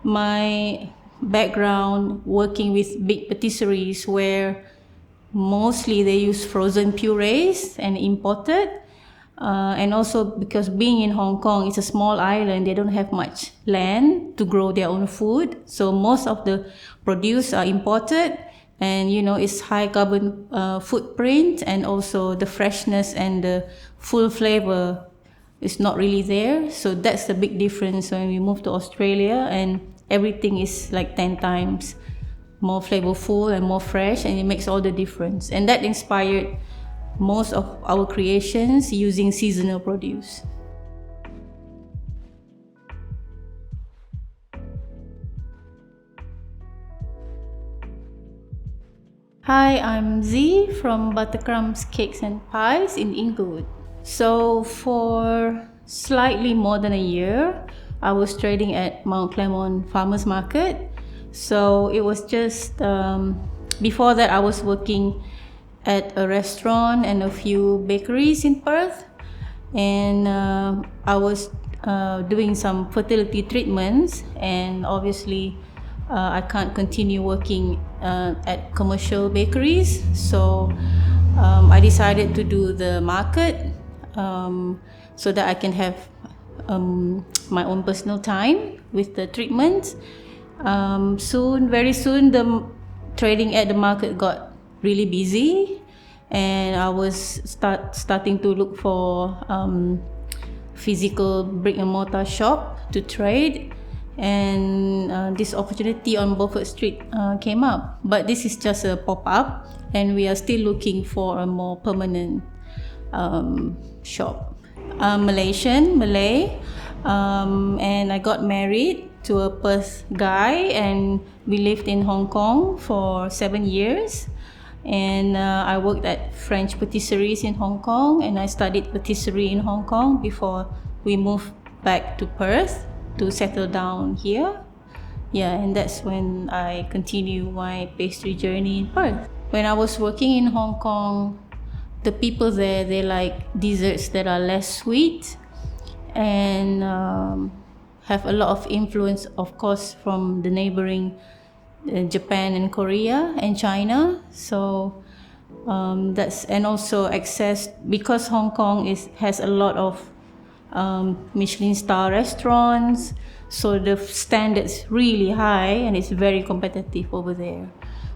my background working with big patisseries where mostly they use frozen purees and imported. And also because being in Hong Kong, it's a small island, they don't have much land to grow their own food. So most of the produce are imported, and it's high carbon footprint, and also the freshness and the full flavor is not really there. So that's the big difference when we moved to Australia, and everything is like 10 times more flavorful and more fresh, and it makes all the difference. And that inspired most of our creations using seasonal produce. Hi, I'm Z from Crumbs Cakes and Pies in Inglewood. So for slightly more than a year, I was trading at Mount Claremont Farmers Market. So it was just, before that I was working at a restaurant and a few bakeries in Perth. And I was doing some fertility treatments, and obviously I can't continue working at commercial bakeries. So I decided to do the market so that I can have my own personal time with the treatments. Very soon, the trading at the market got really busy, and I was starting to look for physical brick and mortar shop to trade, and this opportunity on Beaufort Street came up. But this is just a pop-up, and we are still looking for a more permanent shop. I'm Malay, and I got married to a Perth guy, and we lived in Hong Kong for 7 years. And I worked at French patisseries in Hong Kong, and I studied patisserie in Hong Kong before we moved back to Perth to settle down here. Yeah, and that's when I continue my pastry journey in Perth. When I was working in Hong Kong, the people there, they like desserts that are less sweet, and have a lot of influence, of course, from the neighboring Japan and Korea and China. So and also access, because Hong Kong has a lot of Michelin star restaurants, so the standards really high, and it's very competitive over there.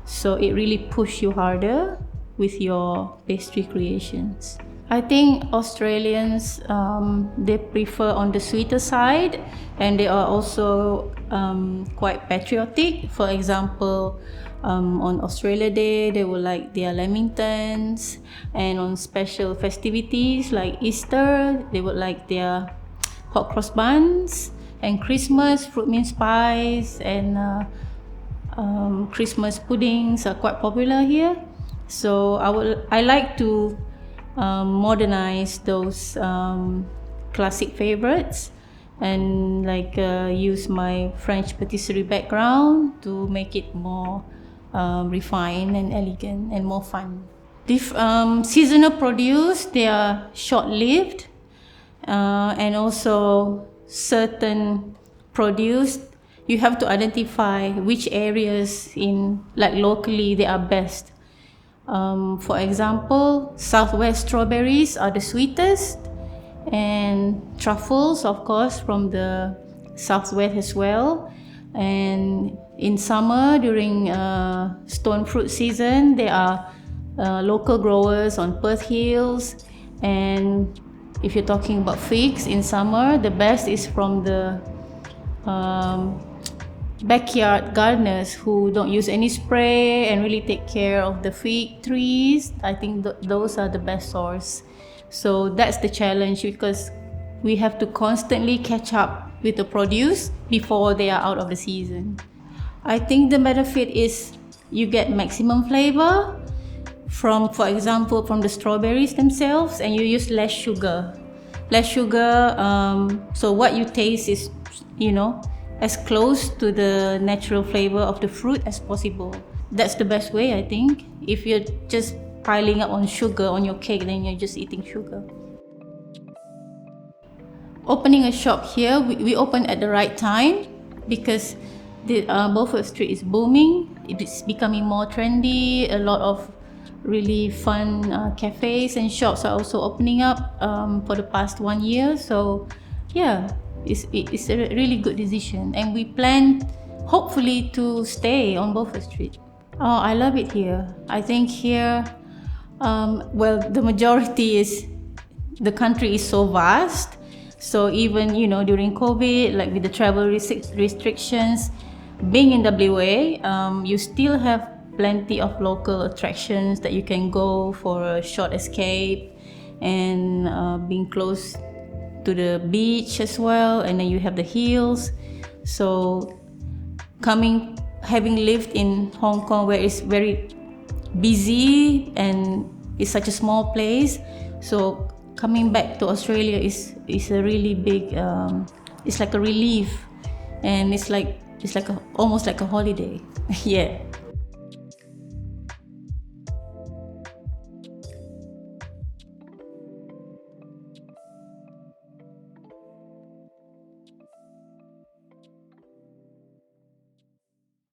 So it really pushes you harder with your pastry creations. I think Australians, they prefer on the sweeter side, and they are also quite patriotic. For example, on Australia Day, they will like their lamingtons, and on special festivities like Easter, they would like their hot cross buns, and Christmas, fruit mince pies, and Christmas puddings are quite popular here. So I like to modernize those classic favorites, and use my French patisserie background to make it more refined and elegant and more fun. Seasonal produce, they are short-lived, and also certain produce, you have to identify which areas locally they are best. For example, Southwest strawberries are the sweetest, and truffles, of course, from the Southwest as well. And in summer, during stone fruit season, there are local growers on Perth Hills. And if you're talking about figs in summer, the best is from the backyard gardeners who don't use any spray and really take care of the fig trees. I think those are the best source. So that's the challenge, because we have to constantly catch up with the produce before they are out of the season. I think the benefit is you get maximum flavor for example, from the strawberries themselves, and you use less sugar. So what you taste is, as close to the natural flavor of the fruit as possible. That's the best way, I think. If you're just piling up on sugar on your cake, then you're just eating sugar. Opening a shop here, we opened at the right time. because the Beaufort Street is booming. It's becoming more trendy. A lot of really fun cafes and shops are also opening up for the past 1 year. So, yeah, it's a really good decision, and we plan hopefully to stay on Beaufort Street. Oh, I love it here. I think here, well, the majority is the country is so vast. So even during COVID, like with the travel restrictions, being in WA, you still have plenty of local attractions that you can go for a short escape, and being close to the beach as well. And then you have the hills. So having lived in Hong Kong, where it's very busy and it's such a small place, so coming back to Australia is a really big, it's like a relief, and it's like almost like a holiday. Yeah.